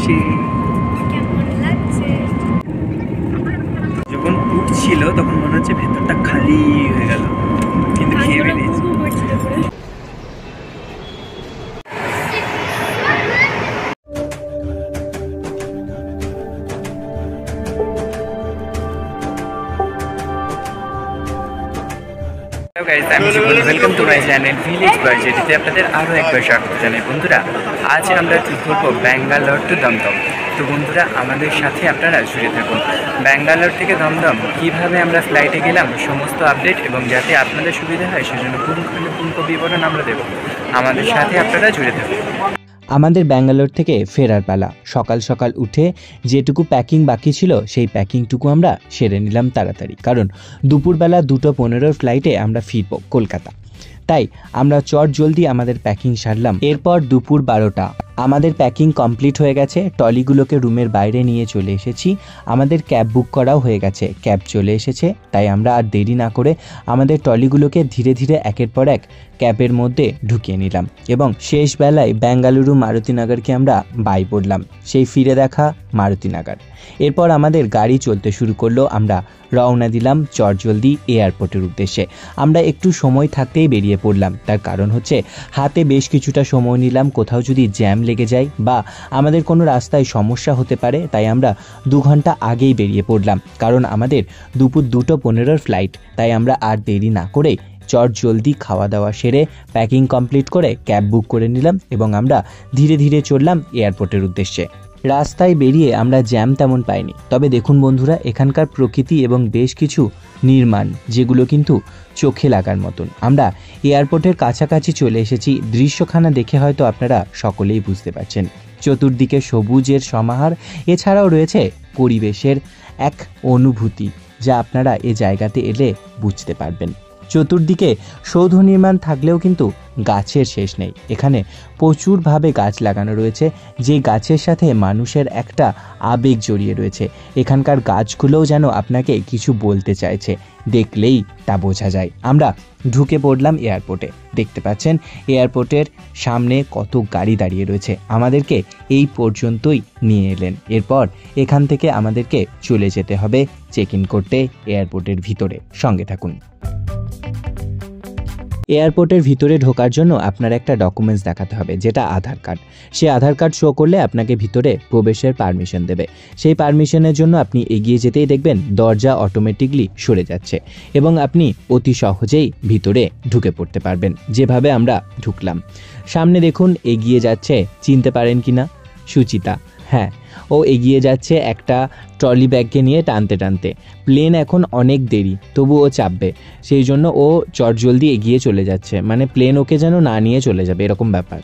যাচ্ছি। যখন উঠছিল তখন মনে হচ্ছে ভেতরটা খালি হয়ে গেল, কিন্তু খেয়ে বেরিয়েছি। আমি Jibon, welcome to my channel village boy, যেটিতে আপনাদের আরও একবার স্বাগত জানাই। বন্ধুরা, আজ আমরা ট্রিপ করবো ব্যাঙ্গালোর টু দমদম। তো বন্ধুরা, আমাদের সাথে আপনারা জুড়ে থাকুন। ব্যাঙ্গালোর থেকে দমদম কীভাবে আমরা ফ্লাইটে গেলাম সমস্ত আপডেট, এবং যাতে আপনাদের সুবিধা হয় সেজন্য পুঙ্খানুপুঙ্খ বিবরণ আমরা দেবো। আমাদের সাথে আপনারা জুড়ে থাকুন। আমাদের ব্যাঙ্গালোর থেকে ফেরার পালা। সকাল সকাল উঠে যেটুকু প্যাকিং বাকি ছিল সেই প্যাকিংটুকু আমরা সেরে নিলাম তাড়াতাড়ি, কারণ দুপুরবেলা 2:15 ফ্লাইটে আমরা ফিরব কলকাতা। তাই আমরা চট জলদি আমাদের প্যাকিং সারলাম। এরপর দুপুর 12টা আমাদের প্যাকিং কমপ্লিট হয়ে গেছে। ট্রলিগুলোকে রুমের বাইরে নিয়ে চলে এসেছি। আমাদের ক্যাব বুক করাও হয়ে গেছে, ক্যাব চলে এসেছে। তাই আমরা আর দেরি না করে আমাদের ট্রলিগুলোকে ধীরে ধীরে একের পর এক ক্যাবের মধ্যে ঢুকিয়ে নিলাম, এবং শেষ বেলায় বেঙ্গালুরু মারুতিনগরকে আমরা বাই বললাম, সেই ফিরে দেখা মারুতিনগর। এরপর আমাদের গাড়ি চলতে শুরু করলো। আমরা রওনা দিলাম চটজলদি এয়ারপোর্টের উদ্দেশ্যে। আমরা একটু সময় থাকতেই বেরিয়ে পড়লাম, তার কারণ হচ্ছে হাতে বেশ কিছুটা সময় নিলাম। কোথাও যদি জ্যাম লেগে যায় বা আমাদের কোনো রাস্তায় সমস্যা হতে পারে, তাই আমরা 2 ঘন্টা আগেই বেরিয়ে পড়লাম, কারণ আমাদের দুপুর 2:15 ফ্লাইট। তাই আমরা আর দেরি না করে চট জলদি খাওয়া দাওয়া সেরে প্যাকিং কমপ্লিট করে ক্যাব বুক করে নিলাম, এবং আমরা ধীরে ধীরে চললাম এয়ারপোর্টের উদ্দেশ্যে। রাস্তায় বেরিয়ে আমরা জ্যাম তেমন পাইনি। তবে দেখুন বন্ধুরা, এখানকার প্রকৃতি এবং বেশ কিছু নির্মাণ যেগুলো কিন্তু চোখে লাগার মতন। আমরা এয়ারপোর্টের কাছাকাছি চলে এসেছি। দৃশ্যখানা দেখে হয়তো আপনারা সকলেই বুঝতে পারছেন, চতুর্দিকে সবুজের সমাহার, এছাড়াও রয়েছে পরিবেশের এক অনুভূতি, যা আপনারা এ জায়গাতে এলে বুঝতে পারবেন। চতুর্দিকে সৌধ নির্মাণ থাকলেও কিন্তু গাছের শেষ নেই। এখানে প্রচুরভাবে গাছ লাগানো রয়েছে, যে গাছের সাথে মানুষের একটা আবেগ জড়িয়ে রয়েছে। এখানকার গাছগুলোও যেন আপনাকে কিছু বলতে চাইছে, দেখলেই তা বোঝা যায়। আমরা ঢুকে পড়লাম এয়ারপোর্টে। দেখতে পাচ্ছেন এয়ারপোর্টের সামনে কত গাড়ি দাঁড়িয়ে রয়েছে। আমাদেরকে এই পর্যন্তই নিয়ে এলেন। এরপর এখান থেকে আমাদেরকে চলে যেতে হবে চেক ইন করতে এয়ারপোর্টের ভিতরে। সঙ্গে থাকুন। এয়ারপোর্টের ভিতরে ঢোকার জন্য আপনার একটা ডকুমেন্টস দেখাতে হবে, যেটা আধার কার্ড। সেই আধার কার্ড শো করলে আপনাকে ভিতরে প্রবেশের পারমিশন দেবে। সেই পারমিশনের জন্য আপনি এগিয়ে যেতেই দেখবেন দরজা অটোমেটিকলি সরে যাচ্ছে, এবং আপনি অতি সহজেই ভিতরে ঢুকে পড়তে পারবেন, যেভাবে আমরা ঢুকলাম। সামনে দেখুন এগিয়ে যাচ্ছে, চিনতে পারেন কিনা, সুচিতা। হ্যাঁ, ও এগিয়ে যাচ্ছে একটা ট্রলি ব্যাগকে নিয়ে টানতে টানতে। প্লেন এখন অনেক দেরি, তবু ও চাপবে, সেই জন্য ও চটজলদি এগিয়ে চলে যাচ্ছে, মানে প্লেন ওকে যেন না নিয়ে চলে যাবে, এরকম ব্যাপার।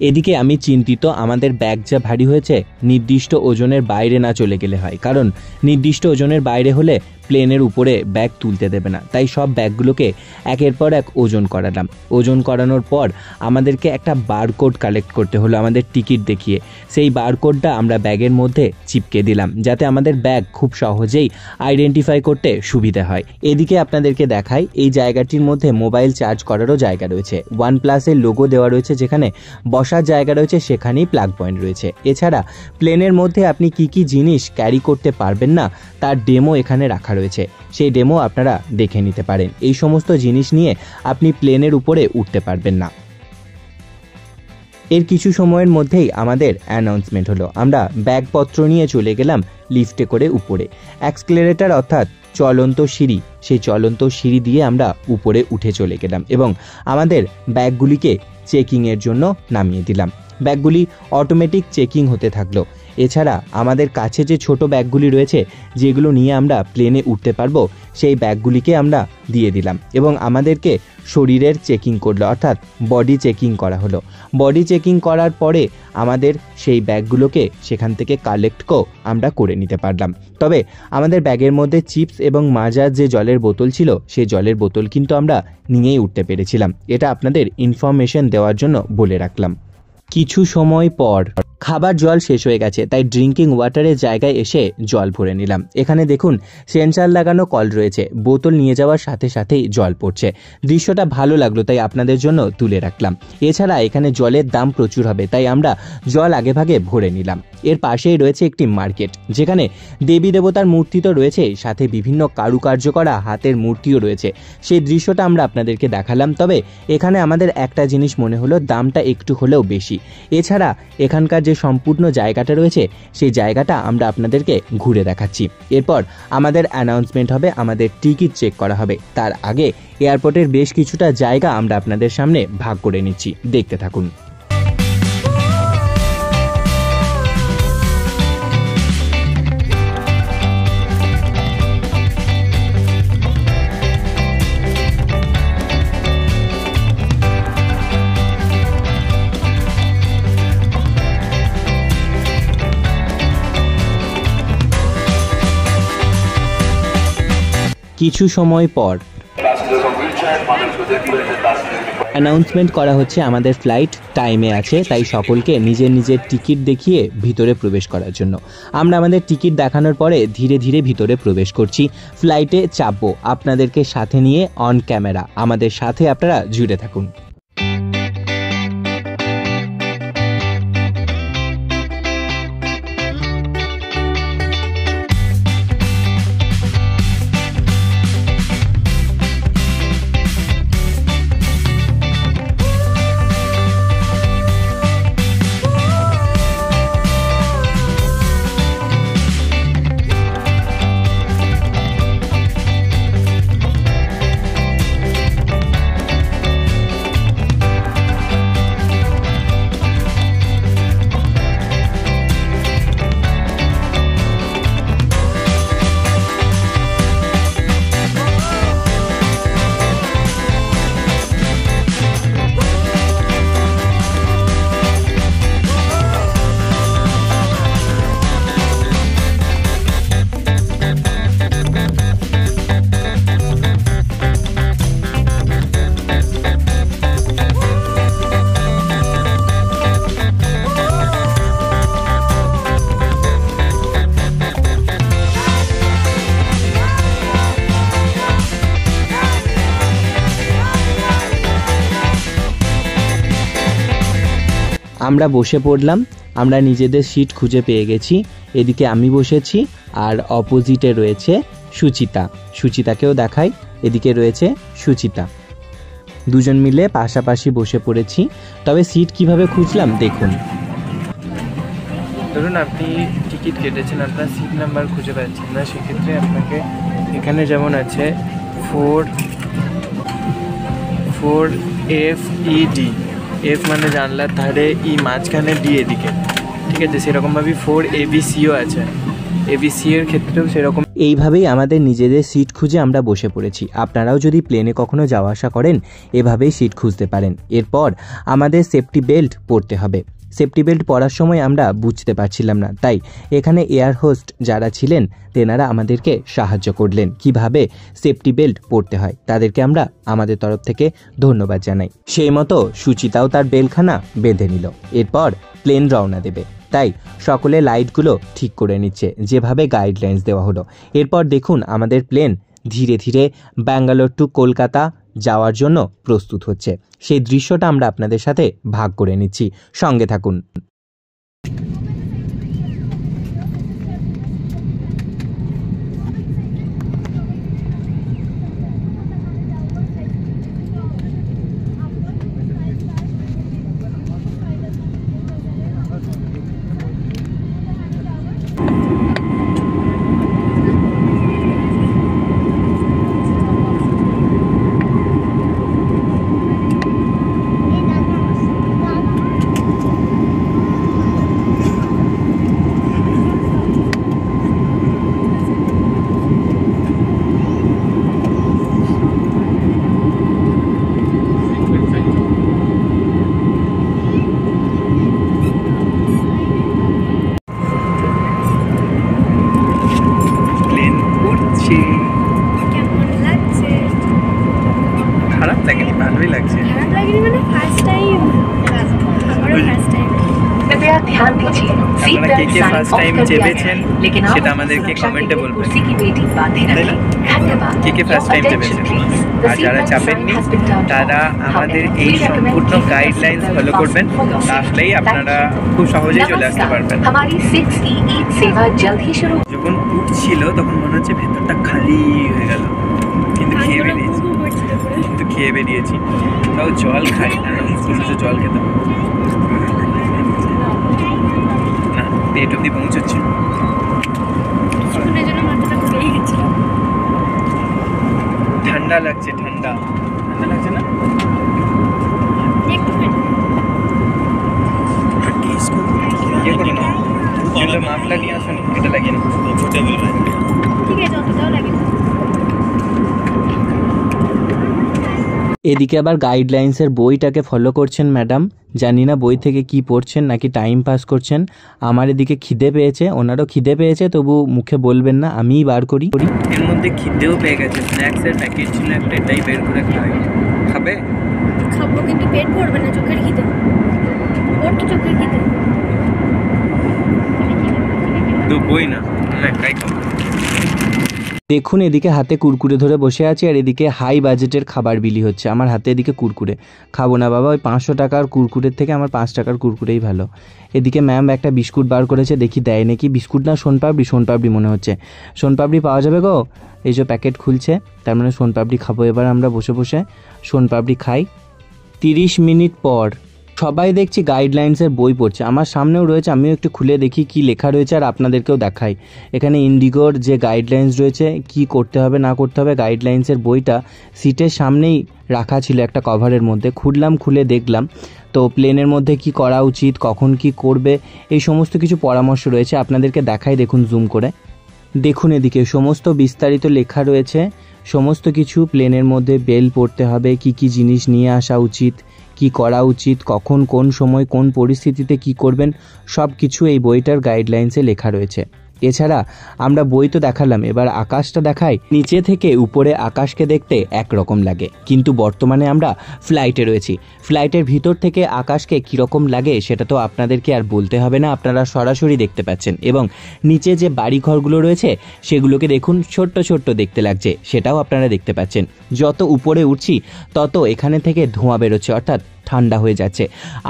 এদিকে আমি চিন্তিত, আমাদের ব্যাগ যা ভারী হয়েছে নির্দিষ্ট ওজনের বাইরে না চলে গেলে হয়, কারণ নির্দিষ্ট ওজনের বাইরে হলে প্লেনের উপরে ব্যাগ তুলতে দেবে না। তাই সব ব্যাগগুলোকে একের পর এক ওজন করালাম। ওজন করানোর পর আমাদেরকে একটা বারকোড কালেক্ট করতে হলো আমাদের টিকিট দেখিয়ে। সেই বারকোডটা আমরা ব্যাগের মধ্যে চিপকে দিলাম, যাতে আমাদের ব্যাগ খুব সহজেই আইডেন্টিফাই করতে সুবিধা হয়। এদিকে আপনাদেরকে দেখাই, এই জায়গাটির মধ্যে মোবাইল চার্জ করারও জায়গা রয়েছে। OnePlus-এর লোগো দেওয়া রয়েছে, যেখানে বসার জায়গা রয়েছে সেখানেই প্লাগ পয়েন্ট রয়েছে। এছাড়া প্লেনের মধ্যে আপনি কি কি জিনিস ক্যারি করতে পারবেন না তার ডেমো এখানে রাখা রয়েছে, সেই ডেমো আপনারা দেখে নিতে পারেন। এই সমস্ত জিনিস নিয়ে আপনি প্লেনের উপরে উঠতে পারবেন না। এর কিছু সময়ের মধ্যেই আমাদের অ্যানাউন্সমেন্ট হলো। আমরা ব্যাগপত্র নিয়ে চলে গেলাম লিফটে করে উপরে। অ্যাক্সেলারেটর অর্থাৎ চলন্ত সিঁড়ি, সেই চলন্ত সিঁড়ি দিয়ে আমরা উপরে উঠে চলে গেলাম, এবং আমাদের ব্যাগগুলিকে চেকিংয়ের জন্য নামিয়ে দিলাম। ব্যাগগুলি অটোমেটিক চেকিং হতে থাকলো। এছাড়া আমাদের কাছে যে ছোট ব্যাগগুলি রয়েছে, যেগুলো নিয়ে আমরা প্লেনে উঠতে পারবো, সেই ব্যাগগুলিকে আমরা দিয়ে দিলাম, এবং আমাদেরকে শরীরের চেকিং করলো, অর্থাৎ বডি চেকিং করা হলো। বডি চেকিং করার পরে আমাদের সেই ব্যাগগুলোকে সেখান থেকে কালেক্টও আমরা করে নিতে পারলাম। তবে আমাদের ব্যাগের মধ্যে চিপস এবং মাজার যে জলের বোতল ছিল, সেই জলের বোতল কিন্তু আমরা নিয়েই উঠতে পেরেছিলাম। এটা আপনাদের ইনফরমেশন দেওয়ার জন্য বলে রাখলাম। কিছু সময় পর খাবার জল শেষ হয়ে গেছে, তাই ড্রিঙ্কিং ওয়াটারের জায়গায় এসে জল ভরে নিলাম। এখানে দেখুন সেন্সার লাগানো কল রয়েছে, বোতল নিয়ে যাওয়ার সাথে সাথেই জল পড়ছে। দৃশ্যটা ভালো লাগলো তাই আপনাদের জন্য তুলে রাখলাম। এছাড়া এখানে জলের দাম প্রচুর হবে, তাই আমরা জল আগেভাগে ভরে নিলাম। এর পাশেই রয়েছে একটি মার্কেট, যেখানে দেবী দেবতার মূর্তি তো রয়েছে, সাথে বিভিন্ন কারুকার্য করা হাতের মূর্তিও রয়েছে। সেই দৃশ্যটা আমরা আপনাদেরকে দেখালাম। তবে এখানে আমাদের একটা জিনিস মনে হলো, দামটা একটু হলেও বেশি। এছাড়া এখানকার যে সম্পূর্ণ জায়গাটা রয়েছে সেই জায়গাটা আমরা আপনাদেরকে ঘুরে দেখাচ্ছি। এরপর আমাদের অ্যানাউন্সমেন্ট হবে, আমাদের টিকিট চেক করা হবে। তার আগে এয়ারপোর্টের বেশ কিছুটা জায়গা আমরা আপনাদের সামনে ভাগ করে নিচ্ছি, দেখতে থাকুন। কিছু সময় পর অ্যানাউন্সমেন্ট করা হচ্ছে আমাদের ফ্লাইট টাইমে আছে, তাই সকলকে নিজের নিজের টিকিট দেখিয়ে ভিতরে প্রবেশ করার জন্য। আমরা আমাদের টিকিট দেখানোর পরে ধীরে ধীরে ভিতরে প্রবেশ করছি। ফ্লাইটে চাপবো, আপনাদেরকে সাথে নিয়ে অন ক্যামেরা আমাদের সাথে আপনারা জুড়ে থাকুন। আমরা বসে পড়লাম। আমরা নিজেদের সিট খুঁজে পেয়ে গেছি। এদিকে আমি বসেছি আর অপোজিটে রয়েছে সুচিতা। সুচিতাকেও দেখাই, এদিকে রয়েছে সুচিতা। দুজন মিলে পাশাপাশি বসে পড়েছি। তবে সিট কিভাবে খুঁজলাম দেখুন। ধরুন আপনি টিকিট কেটেছেন, আপনার সিট নাম্বার খুঁজে পাচ্ছেন না, সেক্ষেত্রে আপনাকে এখানে যেমন আছে 4FED, এফ মানে জানলার ধারে, ই মাঝখানে, ডি এদিকে, ঠিক আছে? সেরকমভাবে 4ABCও আছে, ABC এর ক্ষেত্রেও সেরকম। এইভাবেই আমাদের নিজেদের সিট খুঁজে আমরা বসে পড়েছি। আপনারাও যদি প্লেনে কখনো যাওয়া আসা করেন এভাবেই সিট খুঁজতে পারেন। এরপর আমাদের সেফটি বেল্ট পরতে হবে। সেফটি বেল্ট পরার সময় আমরা বুঝতে পারছিলাম না, তাই এখানে এয়ার হোস্ট যারা ছিলেন তেনারা আমাদেরকে সাহায্য করলেন কিভাবে সেফটি বেল্ট পরতে হয়। তাদেরকে আমরা আমাদের তরফ থেকে ধন্যবাদ জানাই। সেই মতো সুচিতাও তার বেলখানা বেঁধে নিল। এরপর প্লেন রওনা দেবে, তাই সকলে লাইটগুলো ঠিক করে নিচ্ছে যেভাবে গাইডলাইন্স দেওয়া হলো। এরপর দেখুন আমাদের প্লেন ধীরে ধীরে ব্যাঙ্গালোর টু কলকাতা যাওয়ার জন্য প্রস্তুত হচ্ছে। সেই দৃশ্যটা আমরা আপনাদের সাথে ভাগ করে নিচ্ছি, সঙ্গে থাকুন। ध्यान दीजिए, सीट আপনারা কে बेल्ट কে साइन ফার্স্ট ऑफ টাইম कर दिया চেপেছেন है, लेकिन आप সেটা अपनी আমাদেরকে सुरक्षा के কমেন্টে लिए বলবেন। कुर्सी की बेटी बांधे रखें। धन्यवाद। কে কে ফার্স্ট টাইম Your চেপেছেন attention, please. The আর seat যারা belt চাপেননি sign has been turned তারা off. আমাদের However, এই we recommend সম্পূর্ণ keeping the guidelines seat belt follow করবেন, fastened for your তাহলেই safety. আপনারা Thank you. খুব সহজেই চলে আসতে नमस्कार, পারবেন। हमारी 6E सेवा जल्द ही शुरू। যখন উঠছিল তখন মনে হচ্ছে ভেতরটা খালি হয়ে গেল, কিন্তু খেয়ে বেরিয়েছি। তাও জল খাই না, কিছু জল খেতাম না, পেট অব্দি পৌঁছচ্ছে। ঠান্ডা লাগছে, ঠান্ডা লাগছে না? ইয়ে করো না, কিন্তু মাফলা নিয়ে আসুন, এটা লাগিয়ে না। এদিকে আবার গাইডলাইন্সের বইটাকে ফলো করছেন ম্যাডাম। জানি না বই থেকে কি পড়ছেন নাকি টাইম পাস করছেন। আমার এদিকে খিদে পেয়েছে, ওনারও খিদে পেয়েছে, তবু মুখে বলবেন না, আমিই বার করি। এর মধ্যে খিদেও পেয়ে গেছে, স্ন্যাক্সের প্যাকেট ছিল একটা, এটাই বের করে খাবে। খাবো কিন্তু পেট ভরবে না, চোখের খিদে। ওর তো চোখের খিদে। তো বই না, একটাই খাবো। দেখুন এদিকে হাতে কুরকুরে ধরে বসে আছি, আর এদিকে হাই বাজেটের খাবার বিলি হচ্ছে। আমার হাতে এদিকে কুরকুরে খাবো না বাবা, ওই 500 টাকার কুরকুরের থেকে আমার 5 টাকার কুরকুরেই ভালো। এদিকে ম্যাম একটা বিস্কুট বার করেছে, দেখি দেয় নাকি। বিস্কুট না সোনপাপড়ি মনে হচ্ছে। সোনপাপড়ি পাওয়া যাবে গো? এই যে প্যাকেট খুলছে, তার মানে সোনপাপড়ি খাবো এবার আমরা বসে বসে। সোনপাপড়ি খাই। 30 মিনিট পর সবাই দেখছি গাইডলাইন্সের বই পড়ছে, আমার সামনেও রয়েছে, আমিও একটু খুলে দেখি কি লেখা রয়েছে আর আপনাদেরকেও দেখাই। এখানে ইন্ডিগোর যে গাইডলাইন্স রয়েছে, কি করতে হবে না করতে হবে, গাইডলাইন্সের বইটা সিটের সামনেই রাখা ছিল একটা কভারের মধ্যে। খুললাম, খুলে দেখলাম তো প্লেনের মধ্যে কি করা উচিত, কখন কি করবে, এই সমস্ত কিছু পরামর্শ রয়েছে। আপনাদেরকে দেখাই, দেখুন জুম করে। দেখুন এদিকে সমস্ত বিস্তারিত লেখা রয়েছে, সমস্ত কিছু। প্লেনের মধ্যে বেল পড়তে হবে, কি কি জিনিস নিয়ে আসা উচিত, কি করা উচিত, কখন কোন সময় কোন পরিস্থিতিতে কি করবেন, সব কিছু এই বইটার গাইডলাইন্সে লেখা রয়েছে। এছাড়া আমরা বই তো দেখালাম, এবার আকাশটা দেখাই। নিচে থেকে উপরে আকাশকে দেখতে একরকম লাগে, কিন্তু বর্তমানে আমরা ফ্লাইটে রয়েছি। ফ্লাইটের ভিতর থেকে আকাশকে কীরকম লাগে সেটা তো আপনাদেরকে আর বলতে হবে না, আপনারা সরাসরি দেখতে পাচ্ছেন। এবং নিচে যে বাড়িঘরগুলো রয়েছে সেগুলোকে দেখুন, ছোট্ট ছোট্ট দেখতে লাগছে, সেটাও আপনারা দেখতে পাচ্ছেন। যত উপরে উঠছি তত এখানে থেকে ধোঁয়া বেরোচ্ছে, অর্থাৎ ঠান্ডা হয়ে যাচ্ছে।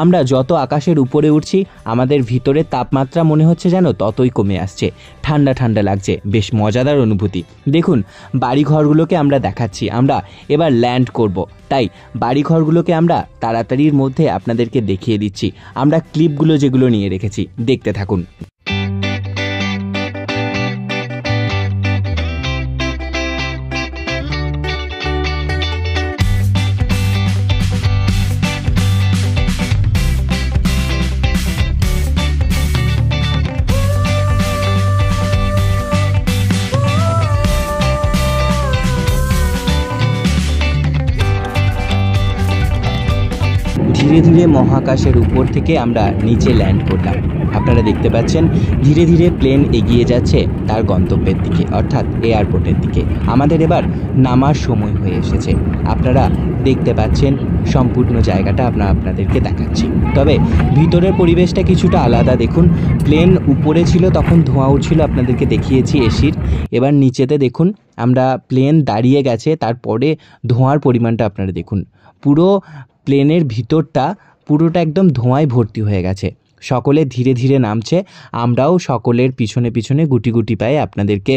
আমরা যত আকাশের উপরে উঠছি আমাদের ভিতরের তাপমাত্রা মনে হচ্ছে যেন ততই কমে আসছে, ঠান্ডা ঠান্ডা লাগছে, বেশ মজাদার অনুভূতি। দেখুন বাড়িঘরগুলোকে আমরা দেখাচ্ছি, আমরা এবার ল্যান্ড করব, তাই বাড়িঘরগুলোকে আমরা তাড়াতাড়ির মধ্যে আপনাদেরকে দেখিয়ে দিচ্ছি। আমরা ক্লিপগুলো যেগুলো নিয়ে রেখেছি দেখতে থাকুন। ধীরে ধীরে মহাকাশের উপর থেকে আমরা নিচে ল্যান্ড করলাম। আপনারা দেখতে পাচ্ছেন ধীরে ধীরে প্লেন এগিয়ে যাচ্ছে তার গন্তব্যের দিকে, অর্থাৎ এয়ারপোর্টের দিকে। আমাদের এবার নামার সময় হয়ে এসেছে। আপনারা দেখতে পাচ্ছেন সম্পূর্ণ জায়গাটা আপনাদেরকে দেখাচ্ছি। তবে ভিতরের পরিবেশটা কিছুটা আলাদা। দেখুন প্লেন উপরে ছিল তখন ধোঁয়া উঠছিল, আপনাদেরকে দেখিয়েছি এসির। এবার নিচেতে দেখুন আমরা প্লেন দাঁড়িয়ে গেছে, তারপরে ধোঁয়ার পরিমাণটা আপনারা দেখুন। পুরো প্লেনের ভিতরটা পুরোটা একদম ধোঁয়ায় ভর্তি হয়ে গেছে। সকলে ধীরে ধীরে নামছে, আমরাও সকলের পিছনে পিছনে গুটি গুটি পায়ে আপনাদেরকে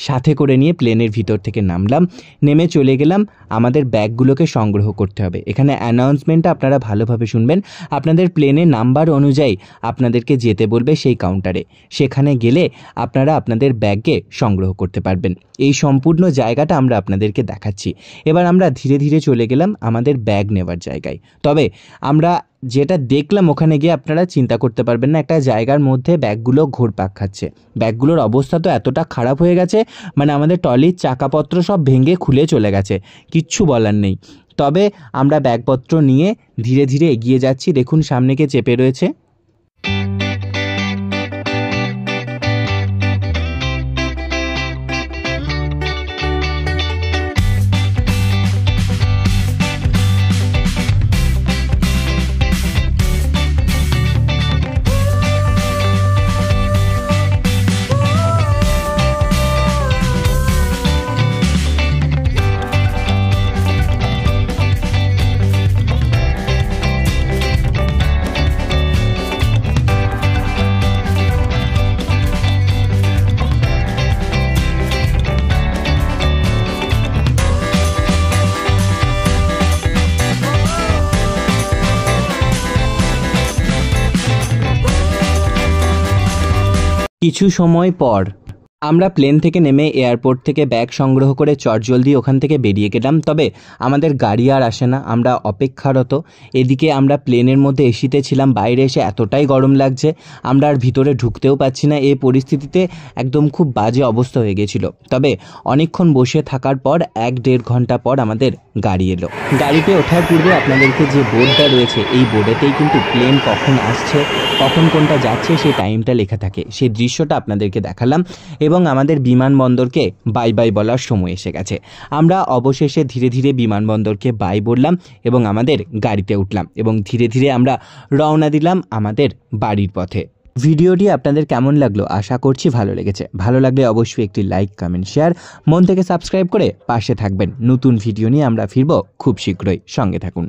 সাথে করে নিয়ে প্লেনের ভিতর থেকে নামলাম। নেমে চলে গেলাম, আমাদের ব্যাগগুলোকে সংগ্রহ করতে হবে। এখানে অ্যানাউন্সমেন্টটা আপনারা ভালোভাবে শুনবেন। আপনাদের প্লেনের নাম্বার অনুযায়ী আপনাদেরকে যেতে বলবে সেই কাউন্টারে, সেখানে গেলে আপনারা আপনাদের ব্যাগকে সংগ্রহ করতে পারবেন। এই সম্পূর্ণ জায়গাটা আমরা আপনাদেরকে দেখাচ্ছি। এবার আমরা ধীরে ধীরে চলে গেলাম আমাদের ব্যাগ নেওয়ার জায়গায়। তবে আমরা যেটা দেখলাম ওখানে গিয়ে আপনারা চিন্তা করতে পারবেন না, একটা জায়গার মধ্যে ব্যাগগুলো ঘুরপাক খাচ্ছে। ব্যাগগুলোর অবস্থা তো এতটা খারাপ হয়ে গেছে, মানে আমাদের ট্রলির চাকাপত্র সব ভেঙে খুলে চলে গেছে, কিচ্ছু বলার নেই। তবে আমরা ব্যাগপত্র নিয়ে ধীরে ধীরে এগিয়ে যাচ্ছি। দেখুন সামনে কে চেপে রয়েছে। কিছু সময় পর আমরা প্লেন থেকে নেমে এয়ারপোর্ট থেকে ব্যাগ সংগ্রহ করে চটজলদি ওখান থেকে বেরিয়ে গেলাম। তবে আমাদের গাড়ি আর আসে না, আমরা অপেক্ষারত। এদিকে আমরা প্লেনের মধ্যে এসিতে ছিলাম, বাইরে এসে এতটাই গরম লাগছে আমরা আর ভিতরে ঢুকতেও পাচ্ছি না। এই পরিস্থিতিতে একদম খুব বাজে অবস্থা হয়ে গেছিল। তবে অনেকক্ষণ বসে থাকার পর 1-1.5 ঘন্টা পর আমাদের গাড়ি এলো। গাড়িতে ওঠার পূর্বে আপনাদেরকে যে বোর্ডটা রয়েছে এই বোর্ডেতেই কিন্তু প্লেন কখন আসছে, কখন কোনটা যাচ্ছে সেই টাইমটা লেখা থাকে। সেই দৃশ্যটা আপনাদেরকে দেখালাম এবং আমাদের বিমানবন্দরকে বাই বাই বলার সময় এসে গেছে। আমরা অবশেষে ধীরে ধীরে বিমানবন্দরকে বাই বললাম এবং আমাদের গাড়িতে উঠলাম এবং ধীরে ধীরে আমরা রওনা দিলাম আমাদের বাড়ির পথে। ভিডিওটি আপনাদের কেমন লাগলো আশা করছি ভালো লেগেছে। ভালো লাগলে অবশ্যই একটি লাইক, কমেন্ট, শেয়ার, মন থেকে সাবস্ক্রাইব করে পাশে থাকবেন। নতুন ভিডিও নিয়ে আমরা ফিরব খুব শীঘ্রই, সঙ্গে থাকুন।